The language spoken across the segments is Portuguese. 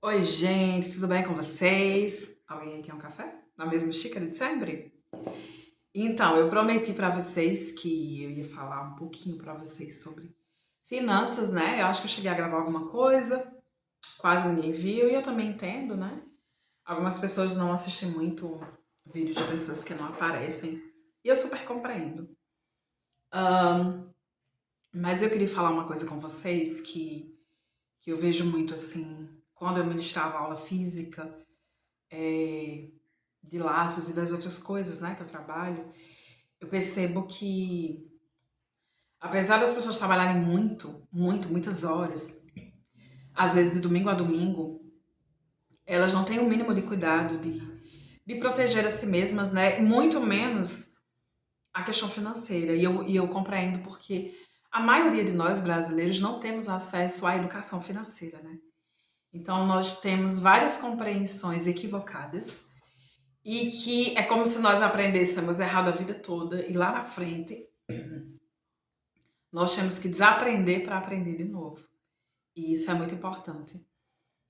Oi, gente, tudo bem com vocês? Alguém aí quer um café? Na mesma xícara de sempre? Então, eu prometi para vocês que eu ia falar um pouquinho para vocês sobre finanças, né? Eu acho que eu cheguei a gravar alguma coisa, quase ninguém viu, e eu também entendo, né? Algumas pessoas não assistem muito vídeo de pessoas que não aparecem, e eu super compreendo. Mas eu queria falar uma coisa com vocês que eu vejo muito assim, quando eu ministrava aula física, de laços e das outras coisas, né, que eu trabalho, eu percebo que, apesar das pessoas trabalharem muitas horas, às vezes de domingo a domingo, elas não têm o mínimo de cuidado de proteger a si mesmas, né, e muito menos a questão financeira. E eu compreendo porque a maioria de nós brasileiros não temos acesso à educação financeira, né? Então, nós temos várias compreensões equivocadas e que é como se nós aprendêssemos errado a vida toda e lá na frente nós temos que desaprender para aprender de novo. E isso é muito importante.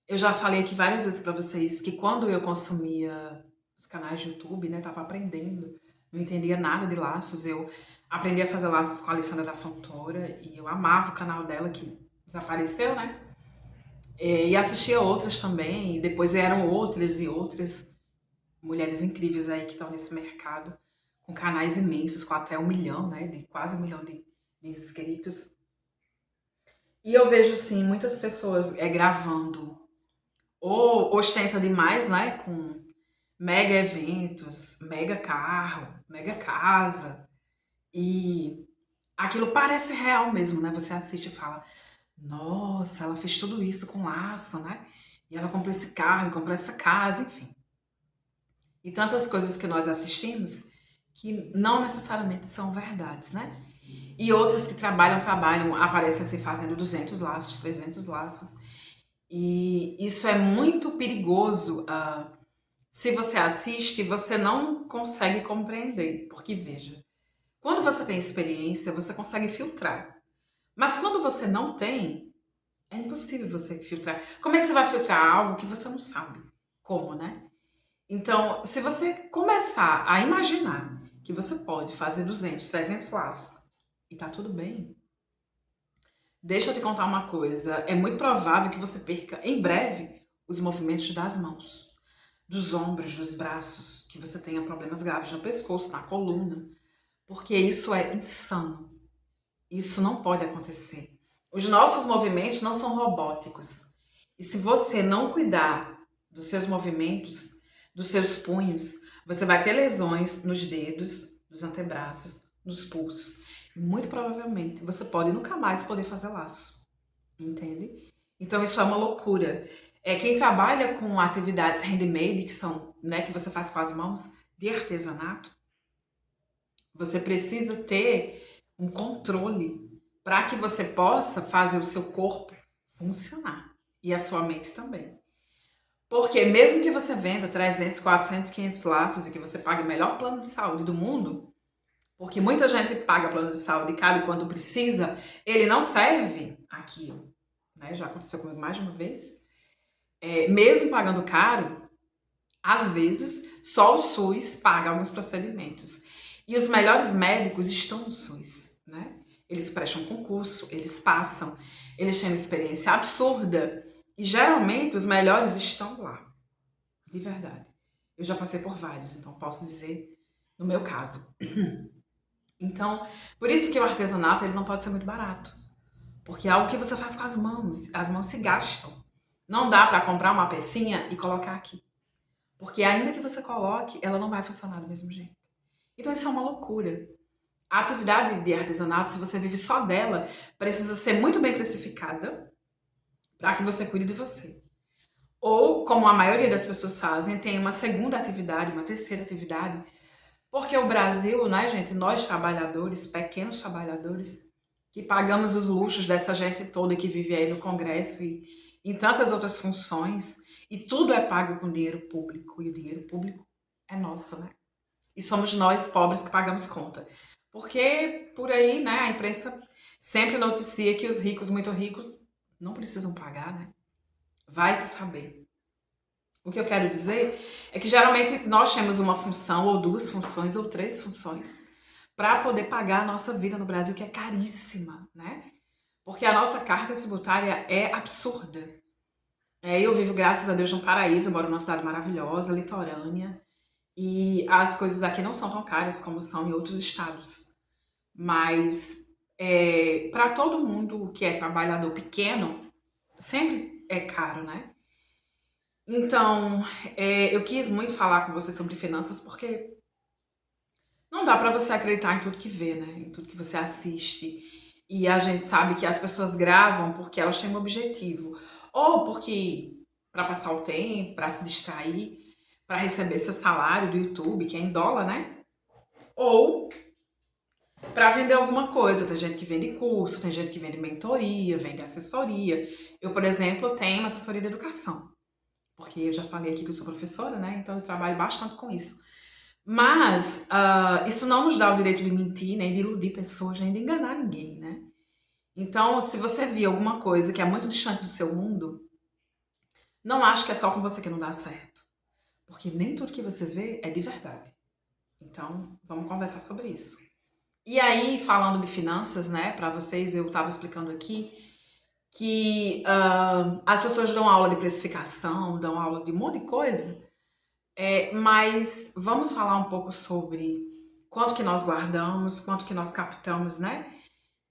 Eu já falei aqui várias vezes para vocês que quando eu consumia os canais de YouTube, né, tava aprendendo, não entendia nada de laços, eu aprendi a fazer laços com a Alessandra da Fontoura e eu amava o canal dela que desapareceu, né? E assistia outras também, e depois vieram outras e outras mulheres incríveis aí que estão nesse mercado, com canais imensos, com até 1 milhão, né? De quase 1 milhão de inscritos. E eu vejo, assim, muitas pessoas gravando ou ostenta demais, né? Com mega eventos, mega carro, mega casa. E aquilo parece real mesmo, né? Você assiste e fala, nossa, ela fez tudo isso com laço, né? E ela comprou esse carro, comprou essa casa, enfim. E tantas coisas que nós assistimos que não necessariamente são verdades, né? E outras que trabalham, aparecem assim fazendo 200 laços, 300 laços. E isso é muito perigoso. Se você assiste, você não consegue compreender. Porque, veja, quando você tem experiência, você consegue filtrar. Mas quando você não tem, é impossível você filtrar. Como é que você vai filtrar algo que você não sabe? Como, né? Então, se você começar a imaginar que você pode fazer 200, 300 laços e tá tudo bem, deixa eu te contar uma coisa. É muito provável que você perca em breve os movimentos das mãos, dos ombros, dos braços, que você tenha problemas graves no pescoço, na coluna, porque isso é insano. Isso não pode acontecer. Os nossos movimentos não são robóticos. E se você não cuidar dos seus movimentos, dos seus punhos, você vai ter lesões nos dedos, nos antebraços, nos pulsos. E muito provavelmente você pode nunca mais poder fazer laço. Entende? Então isso é uma loucura. Quem trabalha com atividades handmade, que são, né, que você faz com as mãos, de artesanato, você precisa ter um controle para que você possa fazer o seu corpo funcionar e a sua mente também. Porque mesmo que você venda 300, 400, 500 laços e que você pague o melhor plano de saúde do mundo, porque muita gente paga plano de saúde caro quando precisa, ele não serve aquilo. Né? Já aconteceu comigo mais de uma vez. Mesmo pagando caro, às vezes só o SUS paga alguns procedimentos. E os melhores médicos estão no SUS, né? Eles prestam concurso, eles passam, eles têm uma experiência absurda. E geralmente os melhores estão lá, de verdade. Eu já passei por vários, então posso dizer no meu caso. Então, por isso que o artesanato ele não pode ser muito barato. Porque é algo que você faz com as mãos se gastam. Não dá para comprar uma pecinha e colocar aqui. Porque ainda que você coloque, ela não vai funcionar do mesmo jeito. Então isso é uma loucura. A atividade de artesanato, se você vive só dela, precisa ser muito bem precificada para que você cuide de você. Ou, como a maioria das pessoas fazem, tem uma segunda atividade, uma terceira atividade. Porque o Brasil, né, gente, nós trabalhadores, pequenos trabalhadores, que pagamos os luxos dessa gente toda que vive aí no Congresso e em tantas outras funções, e tudo é pago com dinheiro público, e o dinheiro público é nosso, né? E somos nós, pobres, que pagamos conta. Porque por aí, né, a imprensa sempre noticia que os ricos, muito ricos, não precisam pagar, né? Vai se saber. O que eu quero dizer é que geralmente nós temos uma função, ou duas funções, ou três funções, para poder pagar a nossa vida no Brasil, que é caríssima, né? Porque a nossa carga tributária é absurda. Eu vivo, graças a Deus, num paraíso, eu moro numa cidade maravilhosa, litorânea, e as coisas aqui não são tão caras como são em outros estados. Mas para todo mundo que é trabalhador pequeno, sempre é caro, né? Então, eu quis muito falar com você sobre finanças porque não dá para você acreditar em tudo que vê, né? Em tudo que você assiste. E a gente sabe que as pessoas gravam porque elas têm um objetivo. Ou porque para passar o tempo, para se distrair, para receber seu salário do YouTube, que é em dólar, né? Ou para vender alguma coisa. Tem gente que vende curso, tem gente que vende mentoria, vende assessoria. Eu, por exemplo, tenho uma assessoria de educação, porque eu já falei aqui que eu sou professora, né? Então eu trabalho bastante com isso. Mas isso não nos dá o direito de mentir, nem de iludir pessoas, nem de enganar ninguém, né? Então, se você vir alguma coisa que é muito distante do seu mundo, não acho que é só com você que não dá certo. Porque nem tudo que você vê é de verdade. Então, vamos conversar sobre isso. E aí, falando de finanças, né, para vocês, eu estava explicando aqui que as pessoas dão aula de precificação, dão aula de um monte de coisa, mas vamos falar um pouco sobre quanto que nós guardamos, quanto que nós captamos, né?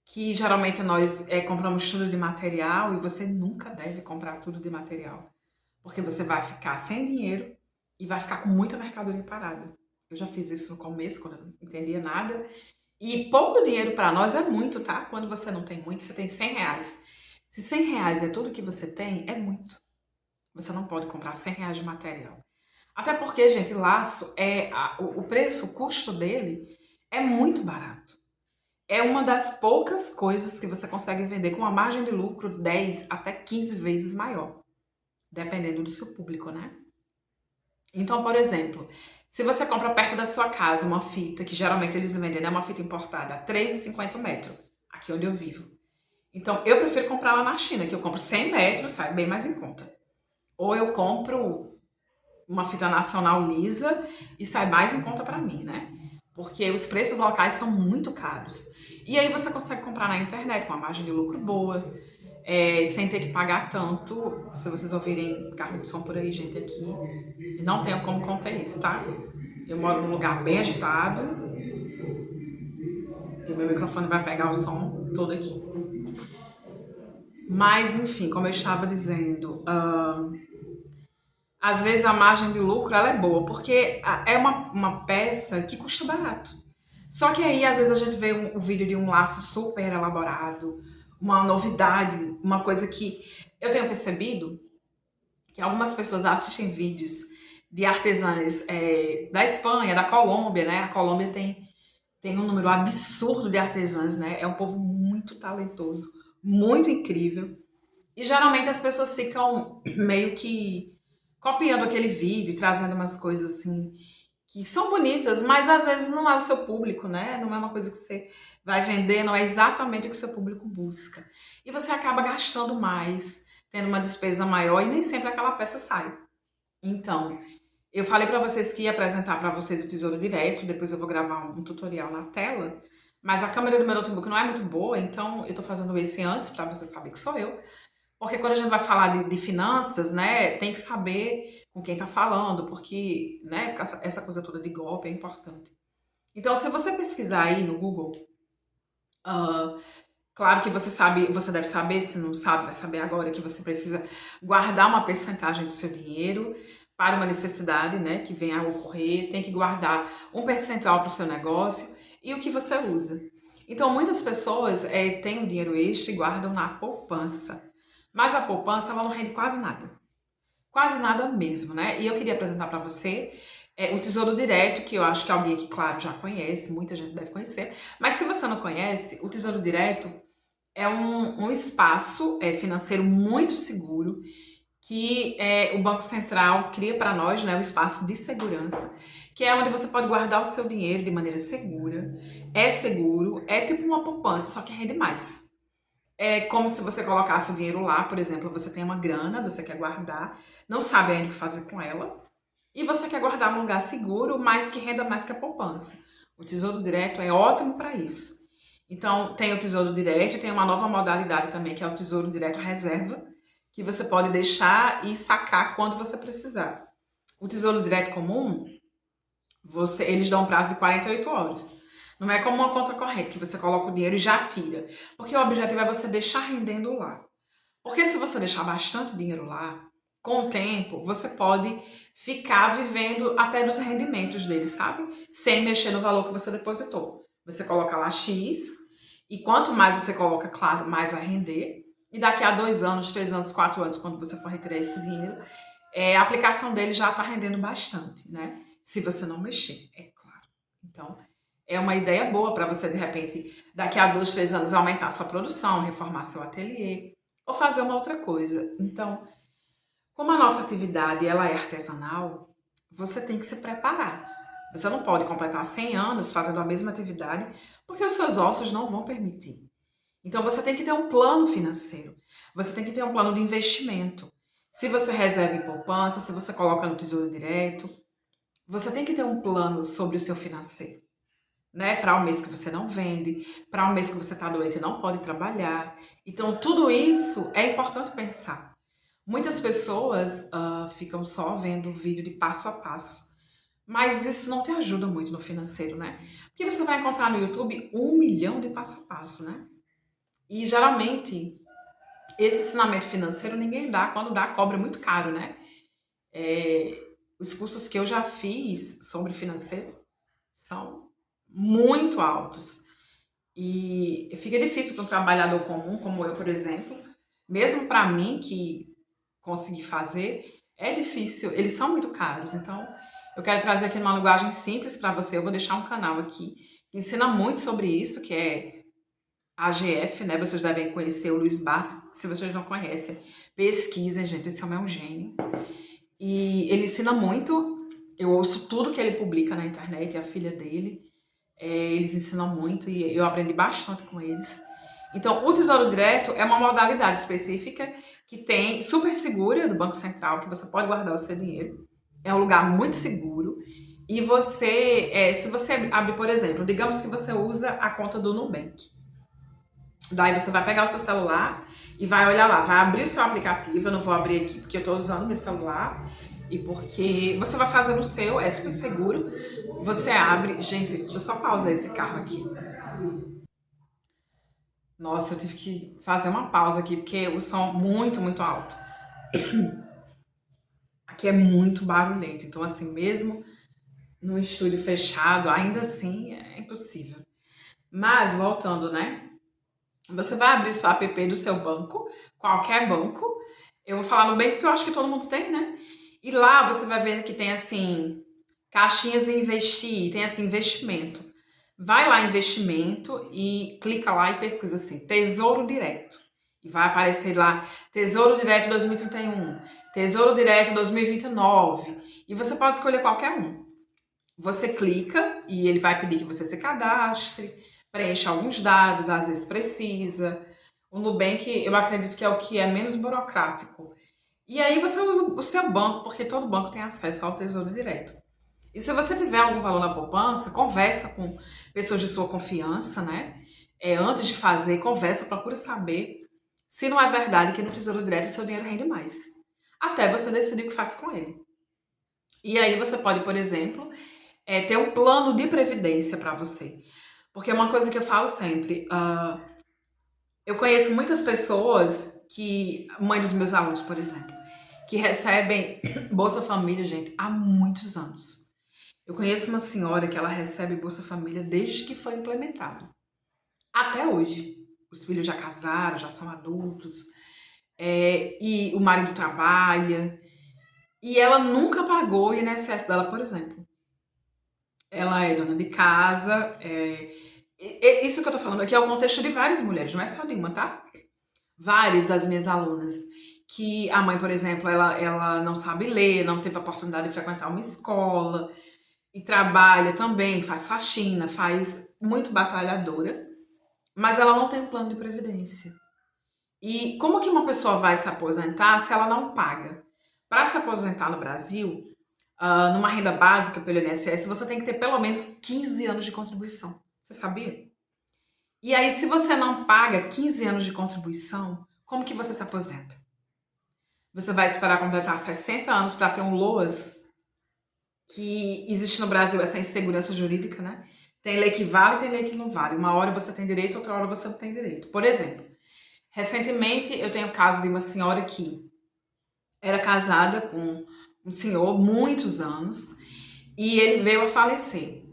Que geralmente nós compramos tudo de material e você nunca deve comprar tudo de material, porque você vai ficar sem dinheiro e vai ficar com muita mercadoria parada. Eu já fiz isso no começo, quando eu não entendia nada. E pouco dinheiro para nós é muito, tá? Quando você não tem muito, você tem R$ 100. Se R$ 100 é tudo que você tem, é muito. Você não pode comprar R$ 100 de material. Até porque, gente, laço o preço, o custo dele é muito barato. É uma das poucas coisas que você consegue vender com uma margem de lucro 10 até 15 vezes maior, dependendo do seu público, né? Então, por exemplo, se você compra perto da sua casa uma fita, que geralmente eles vendem, né, uma fita importada, a 3,50 metros, aqui onde eu vivo. Então, eu prefiro comprar lá na China, que eu compro 100 metros, sai bem mais em conta. Ou eu compro uma fita nacional lisa e sai mais em conta para mim, né? Porque os preços locais são muito caros. E aí você consegue comprar na internet com uma margem de lucro boa, sem ter que pagar tanto. Se vocês ouvirem carro de som por aí, gente, aqui, não tenho como conter isso, tá? Eu moro num lugar bem agitado e o meu microfone vai pegar o som todo aqui. Mas, enfim, como eu estava dizendo, às vezes a margem de lucro ela é boa, porque é uma peça que custa barato. Só que aí, às vezes, a gente vê um vídeo de um laço super elaborado, uma novidade, uma coisa que eu tenho percebido que algumas pessoas assistem vídeos de artesãs da Espanha, da Colômbia, né? A Colômbia tem um número absurdo de artesãs, né? É um povo muito talentoso, muito incrível. E geralmente as pessoas ficam meio que copiando aquele vídeo e trazendo umas coisas assim que são bonitas, mas às vezes não é o seu público, né? Não é uma coisa que você vai vender, não é exatamente o que o seu público busca. E você acaba gastando mais, tendo uma despesa maior e nem sempre aquela peça sai. Então, eu falei para vocês que ia apresentar para vocês o Tesouro Direto, depois eu vou gravar um tutorial na tela, mas a câmera do meu notebook não é muito boa, então eu tô fazendo esse antes para você saber que sou eu. Porque quando a gente vai falar de finanças, né, tem que saber com quem está falando, porque, né, porque essa coisa toda de golpe é importante. Então, se você pesquisar aí no Google, ah, claro que você sabe, você deve saber, se não sabe, vai saber agora que você precisa guardar uma percentagem do seu dinheiro para uma necessidade, né, que venha a ocorrer, tem que guardar um percentual para o seu negócio e o que você usa. Então, muitas pessoas têm um dinheiro extra e guardam na poupança. Mas a poupança, ela não rende quase nada. Quase nada mesmo, né? E eu queria apresentar para você o Tesouro Direto, que eu acho que alguém aqui, claro, já conhece, muita gente deve conhecer. Mas se você não conhece, o Tesouro Direto é um espaço financeiro muito seguro que o Banco Central cria para nós, né? Um espaço de segurança, que é onde você pode guardar o seu dinheiro de maneira segura. É seguro, é tipo uma poupança, só que rende mais. É como se você colocasse o dinheiro lá, por exemplo, você tem uma grana, você quer guardar, não sabe ainda o que fazer com ela, e você quer guardar num lugar seguro, mas que renda mais que a poupança. O Tesouro Direto é ótimo para isso. Então, tem o Tesouro Direto e tem uma nova modalidade também, que é o Tesouro Direto Reserva, que você pode deixar e sacar quando você precisar. O Tesouro Direto comum, eles dão um prazo de 48 horas. Não é como uma conta corrente, que você coloca o dinheiro e já tira. Porque o objetivo é você deixar rendendo lá. Porque se você deixar bastante dinheiro lá, com o tempo, você pode ficar vivendo até dos rendimentos dele, sabe? Sem mexer no valor que você depositou. Você coloca lá X, e quanto mais você coloca, claro, mais vai render. E daqui a 2 anos, 3 anos, 4 anos, quando você for retirar esse dinheiro, a aplicação dele já está rendendo bastante, né? Se você não mexer, é claro. Então, é uma ideia boa para você, de repente, daqui a 2, 3 anos, aumentar sua produção, reformar seu ateliê ou fazer uma outra coisa. Então, como a nossa atividade ela é artesanal, você tem que se preparar. Você não pode completar 100 anos fazendo a mesma atividade, porque os seus ossos não vão permitir. Então você tem que ter um plano financeiro. Você tem que ter um plano de investimento. Se você reserva em poupança, se você coloca no Tesouro Direto, você tem que ter um plano sobre o seu financeiro, né? Para o mês que você não vende, para o mês que você está doente e não pode trabalhar. Então tudo isso é importante pensar. Muitas pessoas ficam só vendo o vídeo de passo a passo, mas isso não te ajuda muito no financeiro, né? Porque você vai encontrar no YouTube 1 milhão de passo a passo, né? E geralmente esse ensinamento financeiro ninguém dá, quando dá, cobra muito caro, né? É, os cursos que eu já fiz sobre financeiro são muito altos. E fica difícil para um trabalhador comum, como eu, por exemplo, mesmo para mim, que consegui fazer, é difícil, eles são muito caros. Então, eu quero trazer aqui uma linguagem simples para você. Eu vou deixar um canal aqui que ensina muito sobre isso, que é a AGF, né? Vocês devem conhecer o Luiz Bassi. Se vocês não conhecem, pesquisem, gente. Esse homem é um gênio. E ele ensina muito. Eu ouço tudo que ele publica na internet, e a filha dele. Eles ensinam muito e eu aprendi bastante com eles. Então, o Tesouro Direto é uma modalidade específica que tem super segura do Banco Central, que você pode guardar o seu dinheiro. É um lugar muito seguro. E você, se você abre, por exemplo, digamos que você usa a conta do Nubank. Daí você vai pegar o seu celular e vai olhar lá, vai abrir o seu aplicativo. Eu não vou abrir aqui porque eu estou usando meu celular e porque você vai fazer no seu, é super seguro. Você abre. Gente, deixa eu só pausar esse carro aqui. Nossa, eu tive que fazer uma pausa aqui porque o som é muito, muito alto. Aqui é muito barulhento, então assim, mesmo no estúdio fechado, ainda assim é impossível. Mas voltando, né? Você vai abrir seu app do seu banco, qualquer banco. Eu vou falar no banco porque eu acho que todo mundo tem, né? E lá você vai ver que tem assim, caixinhas em investir, tem assim, investimento. Vai lá, investimento, e clica lá e pesquisa assim, Tesouro Direto. E vai aparecer lá, Tesouro Direto 2031, Tesouro Direto 2029. E você pode escolher qualquer um. Você clica e ele vai pedir que você se cadastre, preencha alguns dados, às vezes precisa. O Nubank, eu acredito que é o que é menos burocrático. E aí você usa o seu banco, porque todo banco tem acesso ao Tesouro Direto. E se você tiver algum valor na poupança, conversa com pessoas de sua confiança, né? Antes de fazer, conversa, procura saber se não é verdade que no Tesouro Direto o seu dinheiro rende mais. Até você decidir o que faz com ele. E aí você pode, por exemplo, ter um plano de previdência para você. Porque é uma coisa que eu falo sempre, eu conheço muitas pessoas que, mãe dos meus alunos, por exemplo, que recebem Bolsa Família, gente, há muitos anos. Eu conheço uma senhora que ela recebe Bolsa Família desde que foi implementado. Até hoje. Os filhos já casaram, já são adultos, e o marido trabalha. E ela nunca pagou o INSS dela, por exemplo. Ela é dona de casa. Isso que eu tô falando aqui é o contexto de várias mulheres, não é só de uma, tá? Várias das minhas alunas. Que a mãe, por exemplo, ela não sabe ler, não teve a oportunidade de frequentar uma escola, e trabalha também, faz faxina, faz muito batalhadora, mas ela não tem um plano de previdência. E como que uma pessoa vai se aposentar se ela não paga? Para se aposentar no Brasil, numa renda básica pelo INSS, você tem que ter pelo menos 15 anos de contribuição. Você sabia? E aí, se você não paga 15 anos de contribuição, como que você se aposenta? Você vai esperar completar 60 anos para ter um LOAS, que existe no Brasil essa insegurança jurídica, né? Tem lei que vale e tem lei que não vale. Uma hora você tem direito, outra hora você não tem direito. Por exemplo, recentemente eu tenho o caso de uma senhora que era casada com um senhor muitos anos e ele veio a falecer.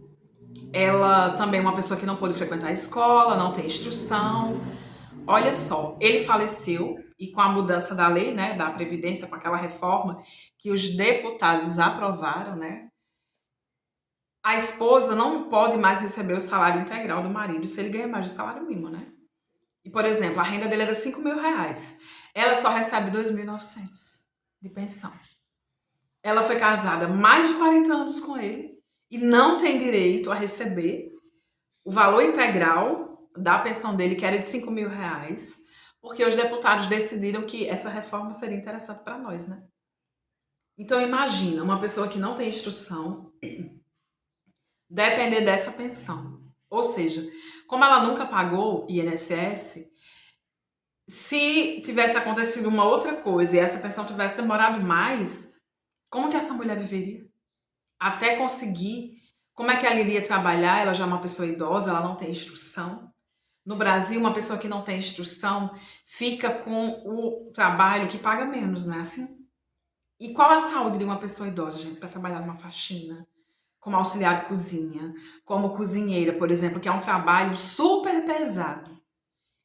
Ela também é uma pessoa que não pôde frequentar a escola, não tem instrução. Olha só, ele faleceu e com a mudança da lei, né, da Previdência, com aquela reforma que os deputados aprovaram, né, a esposa não pode mais receber o salário integral do marido se ele ganha mais do salário mínimo, né? E, por exemplo, a renda dele era R$ 5.000. Ela só recebe 2.900 de pensão. Ela foi casada há mais de 40 anos com ele e não tem direito a receber o valor integral da pensão dele, que era de R$ 5.000, porque os deputados decidiram que essa reforma seria interessante para nós, né? Então imagina uma pessoa que não tem instrução depender dessa pensão. Ou seja, como ela nunca pagou INSS, se tivesse acontecido uma outra coisa e essa pensão tivesse demorado mais, como que essa mulher viveria? Até conseguir, como é que ela iria trabalhar? Ela já é uma pessoa idosa, ela não tem instrução. No Brasil, uma pessoa que não tem instrução fica com o trabalho que paga menos, não é assim? E qual a saúde de uma pessoa idosa, gente, para trabalhar numa faxina, como auxiliar de cozinha, como cozinheira, por exemplo, que é um trabalho super pesado.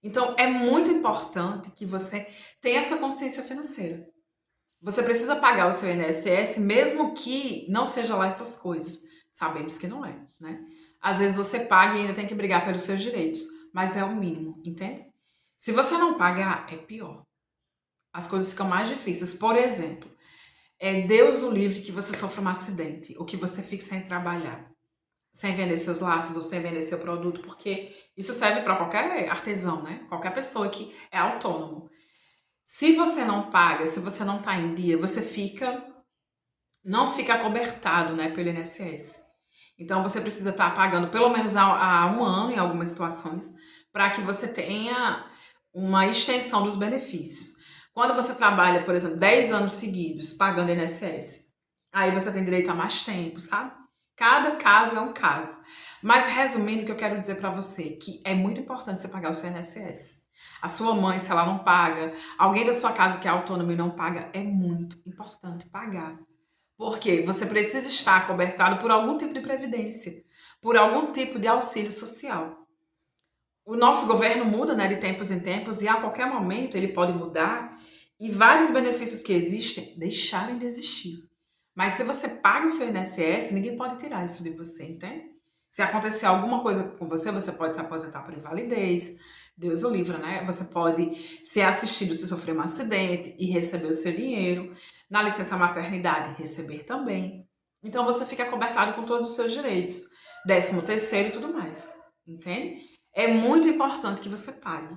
Então, é muito importante que você tenha essa consciência financeira. Você precisa pagar o seu INSS, mesmo que não seja lá essas coisas. Sabemos que não é, né? Às vezes você paga e ainda tem que brigar pelos seus direitos, mas é o mínimo, entende? Se você não pagar, é pior. As coisas ficam mais difíceis. Por exemplo, Deus o livre que você sofra um acidente ou que você fique sem trabalhar, sem vender seus laços ou sem vender seu produto, porque isso serve para qualquer artesão, né? Qualquer pessoa que é autônomo. Se você não paga, se você não está em dia, você não fica acobertado, né, pelo INSS. Então você precisa estar pagando pelo menos há um ano em algumas situações para que você tenha uma extensão dos benefícios. Quando você trabalha, por exemplo, 10 anos seguidos pagando INSS, aí você tem direito a mais tempo, sabe? Cada caso é um caso. Mas resumindo, o que eu quero dizer para você que é muito importante você pagar o seu INSS. A sua mãe, se ela não paga, alguém da sua casa que é autônomo e não paga, é muito importante pagar. Porque você precisa estar cobertado por algum tipo de previdência, por algum tipo de auxílio social. O nosso governo muda, né, de tempos em tempos e a qualquer momento ele pode mudar e vários benefícios que existem deixarem de existir. Mas se você paga o seu INSS, ninguém pode tirar isso de você, entende? Se acontecer alguma coisa com você, você pode se aposentar por invalidez, Deus o livre, né? Você pode ser assistido se sofrer um acidente e receber o seu dinheiro. Na licença maternidade, receber também. Então você fica cobertado com todos os seus direitos, 13º e tudo mais, entende? É muito importante que você pague.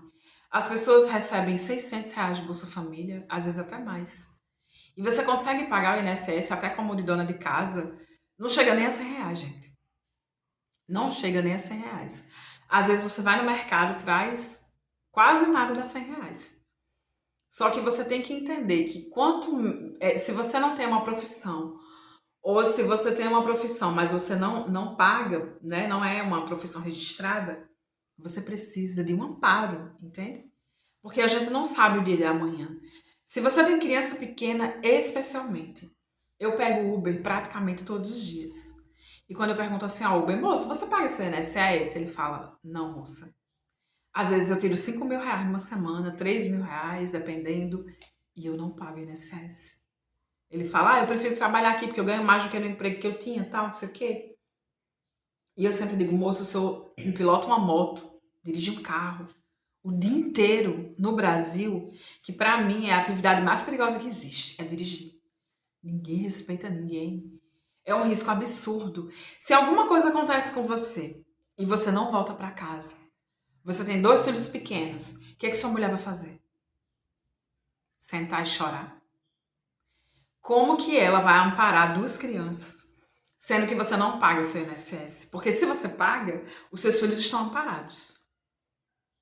As pessoas recebem R$ 600 de Bolsa Família, às vezes até mais. E você consegue pagar o INSS até como de dona de casa, não chega nem a R$ 100, gente. Não chega nem a R$ 100. Às vezes você vai no mercado, traz quase nada dá R$ 100. Só que você tem que entender que se você não tem uma profissão, ou se você tem uma profissão, mas você não paga, né, não é uma profissão registrada, você precisa de um amparo, entende? Porque a gente não sabe o dia de amanhã. Se você tem criança pequena, especialmente, eu pego Uber praticamente todos os dias. E quando eu pergunto assim ao Uber, moço, você paga seu INSS? Ele fala, não, moça. Às vezes eu tiro R$ 5.000 numa semana, R$ 3.000, dependendo, e eu não pago INSS. Ele fala, eu prefiro trabalhar aqui porque eu ganho mais do que no emprego que eu tinha, tal, não sei o quê. E eu sempre digo, moço, eu sou piloto uma moto, dirijo um carro, o dia inteiro no Brasil, que pra mim é a atividade mais perigosa que existe, é dirigir. Ninguém respeita ninguém. É um risco absurdo. Se alguma coisa acontece com você e você não volta pra casa, você tem 2 filhos pequenos, o que é que sua mulher vai fazer? sentar e chorar? Como que ela vai amparar duas crianças, sendo que você não paga o seu INSS? Porque se você paga, os seus filhos estão amparados.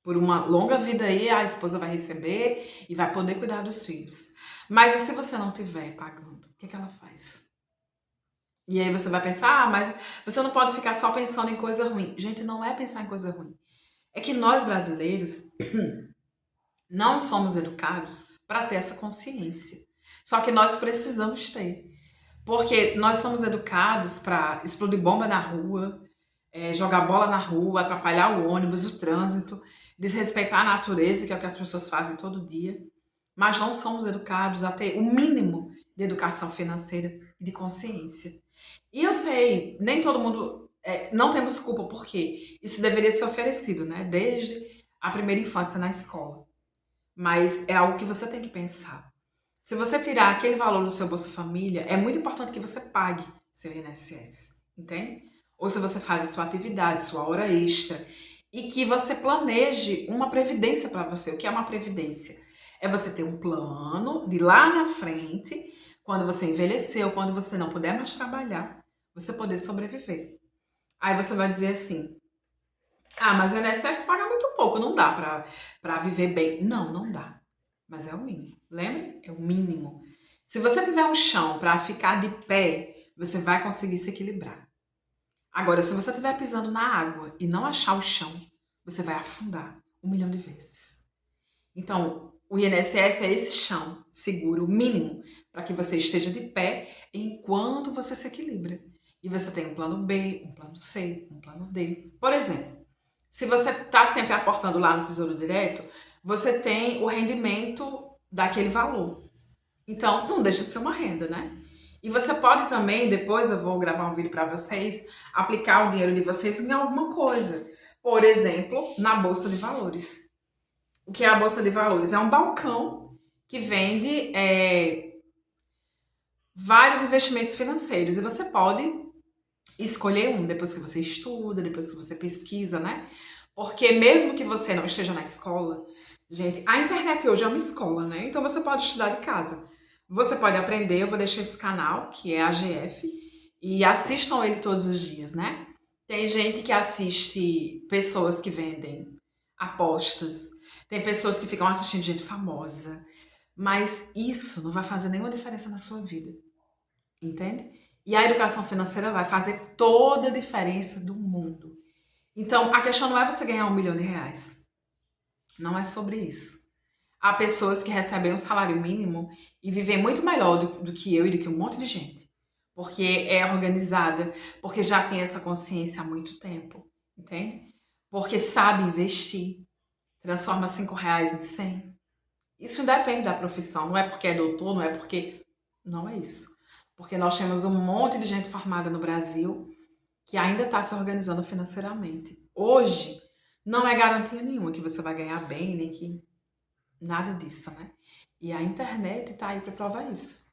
Por uma longa vida aí, a esposa vai receber e vai poder cuidar dos filhos. Mas e se você não tiver pagando, o que ela faz? E aí você vai pensar, mas você não pode ficar só pensando em coisa ruim. Gente, não é pensar em coisa ruim. É que nós brasileiros não somos educados para ter essa consciência. Só que nós precisamos ter. Porque nós somos educados para explodir bomba na rua, jogar bola na rua, atrapalhar o ônibus, o trânsito, desrespeitar a natureza, que é o que as pessoas fazem todo dia. Mas não somos educados a ter o mínimo de educação financeira e de consciência. E eu sei, nem todo mundo. Não temos culpa, porque isso deveria ser oferecido, né? Desde a primeira infância na escola. Mas é algo que você tem que pensar. Se você tirar aquele valor do seu Bolsa Família, é muito importante que você pague seu INSS, entende? Ou se você faz a sua atividade, sua hora extra, e que você planeje uma previdência para você. O que é uma previdência? É você ter um plano de lá na frente, quando você envelheceu, quando você não puder mais trabalhar, você poder sobreviver. Aí você vai dizer assim: ah, mas o INSS paga muito pouco, não dá para viver bem. Não, não dá. Mas é o mínimo. Lembra? É o mínimo. Se você tiver um chão para ficar de pé, você vai conseguir se equilibrar. Agora, se você estiver pisando na água e não achar o chão, você vai afundar 1 milhão de vezes. Então, o INSS é esse chão seguro, mínimo, para que você esteja de pé enquanto você se equilibra. E você tem um plano B, um plano C, um plano D. Por exemplo, se você está sempre aportando lá no Tesouro Direto, você tem o rendimento daquele valor. Então, não deixa de ser uma renda, né? E você pode também, depois eu vou gravar um vídeo para vocês, aplicar o dinheiro de vocês em alguma coisa. Por exemplo, na Bolsa de Valores. O que é a Bolsa de Valores? É um balcão que vende vários investimentos financeiros. E você pode escolher um depois que você estuda, depois que você pesquisa, né? Porque mesmo que você não esteja na escola, gente, a internet hoje é uma escola, né? Então você pode estudar de casa. Você pode aprender, eu vou deixar esse canal, que é a AGF, e assistam ele todos os dias, né? Tem gente que assiste pessoas que vendem apostas, tem pessoas que ficam assistindo gente famosa, mas isso não vai fazer nenhuma diferença na sua vida, entende? E a educação financeira vai fazer toda a diferença do mundo. Então, a questão não é você ganhar R$ 1 milhão. Não é sobre isso. Há pessoas que recebem um salário mínimo e vivem muito melhor do que eu e do que um monte de gente. Porque é organizada, porque já tem essa consciência há muito tempo, entende? Porque sabe investir, transforma R$ 5 em 100. Isso depende da profissão, não é porque é doutor, não é porque... Não é isso. Porque nós temos um monte de gente formada no Brasil que ainda está se organizando financeiramente. Hoje, não é garantia nenhuma que você vai ganhar bem, nem que nada disso, né? E a internet está aí para provar isso.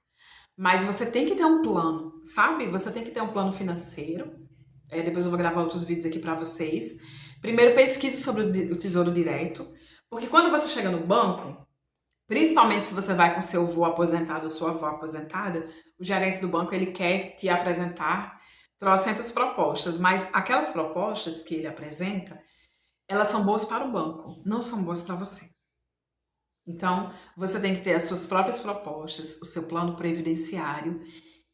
Mas você tem que ter um plano, sabe? Você tem que ter um plano financeiro. Depois eu vou gravar outros vídeos aqui para vocês. Primeiro, pesquise sobre o Tesouro Direto, porque quando você chega no banco, principalmente se você vai com seu avô aposentado ou sua avó aposentada, o gerente do banco ele quer te apresentar trocentas propostas, mas aquelas propostas que ele apresenta, elas são boas para o banco, não são boas para você. Então, você tem que ter as suas próprias propostas, o seu plano previdenciário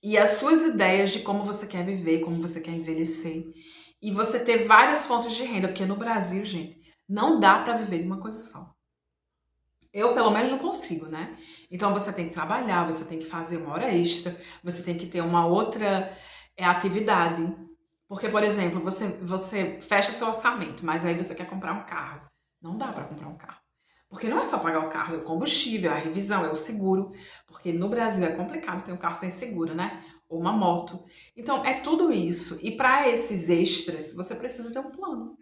e as suas ideias de como você quer viver, como você quer envelhecer. E você ter várias fontes de renda, porque no Brasil, gente, não dá para viver de uma coisa só. Eu, pelo menos, não consigo, né? Então, você tem que trabalhar, você tem que fazer uma hora extra, você tem que ter uma outra atividade. Porque, por exemplo, você fecha seu orçamento, mas aí você quer comprar um carro. Não dá para comprar um carro. Porque não é só pagar o carro, é o combustível, é a revisão, é o seguro. Porque no Brasil é complicado ter um carro sem seguro, né? Ou uma moto. Então, é tudo isso. E para esses extras, você precisa ter um plano.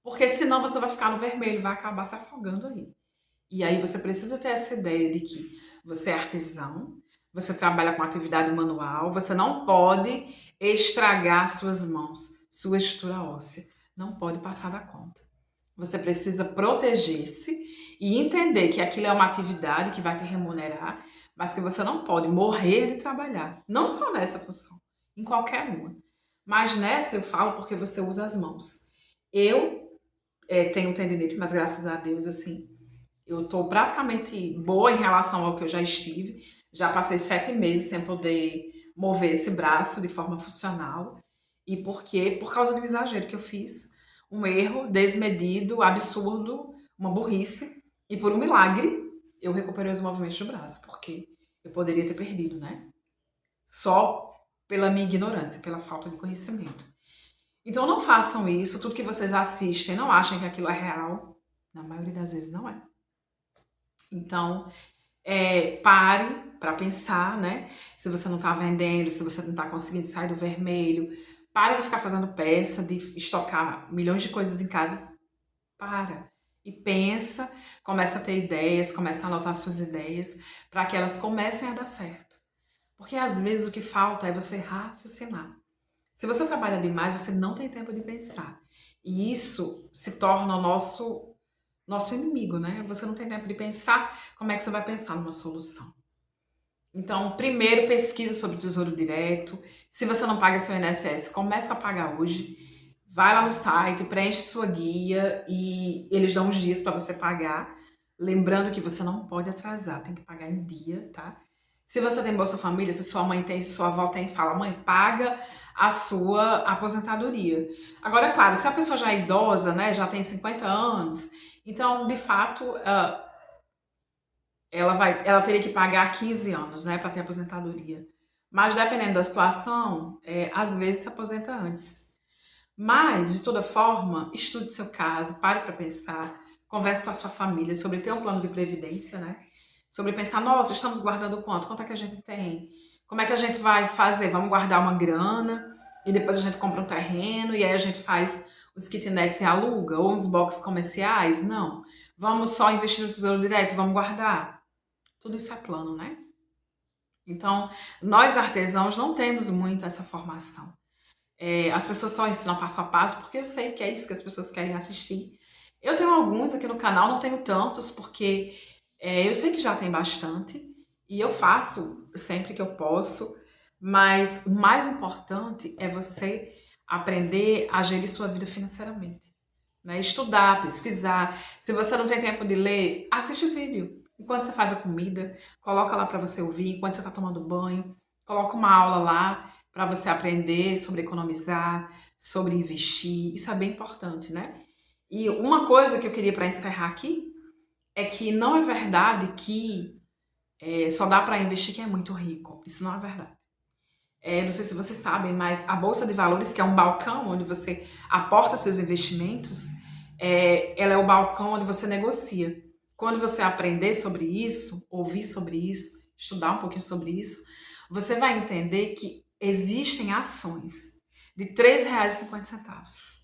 Porque senão você vai ficar no vermelho, vai acabar se afogando aí. E aí você precisa ter essa ideia de que você é artesão, você trabalha com atividade manual, você não pode estragar suas mãos, sua estrutura óssea. Não pode passar da conta. Você precisa proteger-se e entender que aquilo é uma atividade que vai te remunerar, mas que você não pode morrer de trabalhar. Não só nessa função, em qualquer uma. Mas nessa eu falo porque você usa as mãos. Eu tenho tendinite, mas graças a Deus, assim, eu tô praticamente boa em relação ao que eu já estive. Já passei 7 meses sem poder mover esse braço de forma funcional. E por quê? Por causa do exagero que eu fiz. Um erro desmedido, absurdo, uma burrice. E por um milagre, eu recuperei os movimentos do braço, porque eu poderia ter perdido, né? Só pela minha ignorância, pela falta de conhecimento. Então não façam isso, tudo que vocês assistem, não achem que aquilo é real. Na maioria das vezes não é. Então, pare para pensar, né? Se você não está vendendo, se você não está conseguindo sair do vermelho, pare de ficar fazendo peça, de estocar milhões de coisas em casa. Para e pensa, começa a ter ideias, começa a anotar suas ideias, para que elas comecem a dar certo. Porque às vezes o que falta é você raciocinar. Se você trabalha demais, você não tem tempo de pensar. E isso se torna o nosso inimigo, né? Você não tem tempo de pensar, como é que você vai pensar numa solução? Então, primeiro pesquisa sobre o Tesouro Direto. Se você não paga seu INSS, começa a pagar hoje. Vai lá no site, preenche sua guia e eles dão uns dias para você pagar. Lembrando que você não pode atrasar, tem que pagar em dia, tá? Se você tem Bolsa Família, se sua mãe tem, se sua avó tem, fala, mãe, paga a sua aposentadoria. Agora, é claro, se a pessoa já é idosa, né, já tem 50 anos, então, de fato, ela teria que pagar 15 anos, né, para ter aposentadoria. Mas dependendo da situação, às vezes se aposenta antes. Mas, de toda forma, estude seu caso, pare para pensar, converse com a sua família sobre ter um plano de previdência, né? Sobre pensar, nossa, estamos guardando quanto? Quanto é que a gente tem? Como é que a gente vai fazer? Vamos guardar uma grana e depois a gente compra um terreno e aí a gente faz os kitnets e aluga ou uns boxes comerciais? Não. Vamos só investir no Tesouro Direto, vamos guardar. Tudo isso é plano, né? Então, nós artesãos não temos muito essa formação. As pessoas só ensinam passo a passo porque eu sei que é isso que as pessoas querem assistir. Eu tenho alguns aqui no canal, não tenho tantos porque eu sei que já tem bastante e eu faço sempre que eu posso, mas o mais importante é você aprender a gerir sua vida financeiramente, né? Estudar, pesquisar. Se você não tem tempo de ler, assiste vídeo. Enquanto você faz a comida, coloca lá para você ouvir. Enquanto você está tomando banho, coloca uma aula lá para você aprender sobre economizar, sobre investir. Isso é bem importante, né? E uma coisa que eu queria para encerrar aqui é que não é verdade que só dá para investir quem é muito rico. Isso não é verdade. Não sei se vocês sabem, mas a Bolsa de Valores, que é um balcão onde você aporta seus investimentos, ela é o balcão onde você negocia. Quando você aprender sobre isso, ouvir sobre isso, estudar um pouquinho sobre isso, você vai entender que existem ações de R$ 3,50.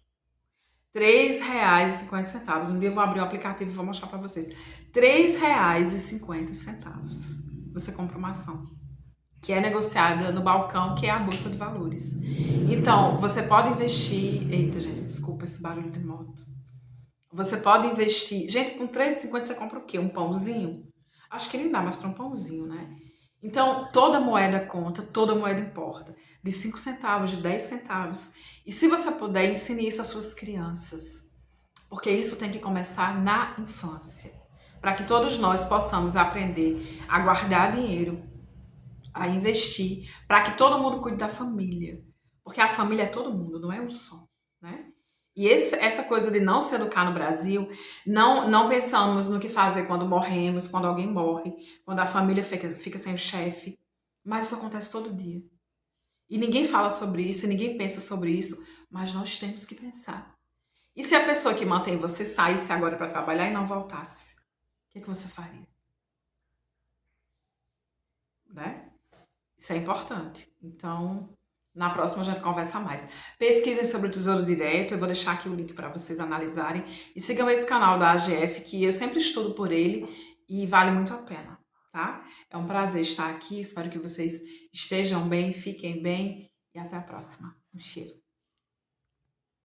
R$ 3,50. Um dia eu vou abrir o aplicativo e vou mostrar para vocês. R$ 3,50. Você compra uma ação que é negociada no balcão, que é a Bolsa de Valores. Então, você pode investir. Eita, gente, desculpa esse barulho de moto. Você pode investir. Gente, com R$ 3,50 você compra o quê? Um pãozinho? Acho que nem dá mais para um pãozinho, né? Então, toda moeda conta, toda moeda importa. De 5 centavos, de 10 centavos. E se você puder, ensine isso às suas crianças. Porque isso tem que começar na infância. Para que todos nós possamos aprender a guardar dinheiro, a investir, para que todo mundo cuide da família. Porque a família é todo mundo, não é um só, né? E essa coisa de não se educar no Brasil, não pensamos no que fazer quando morremos, quando alguém morre, quando a família fica sem o chefe. Mas isso acontece todo dia. E ninguém fala sobre isso, ninguém pensa sobre isso, mas nós temos que pensar. E se a pessoa que mantém você saísse agora para trabalhar e não voltasse? O que você faria? Né? Isso é importante. Então, na próxima a gente conversa mais. Pesquisem sobre o Tesouro Direto, eu vou deixar aqui o link para vocês analisarem. E sigam esse canal da AGF, que eu sempre estudo por ele e vale muito a pena, tá? É um prazer estar aqui, espero que vocês estejam bem, fiquem bem e até a próxima. Um cheiro.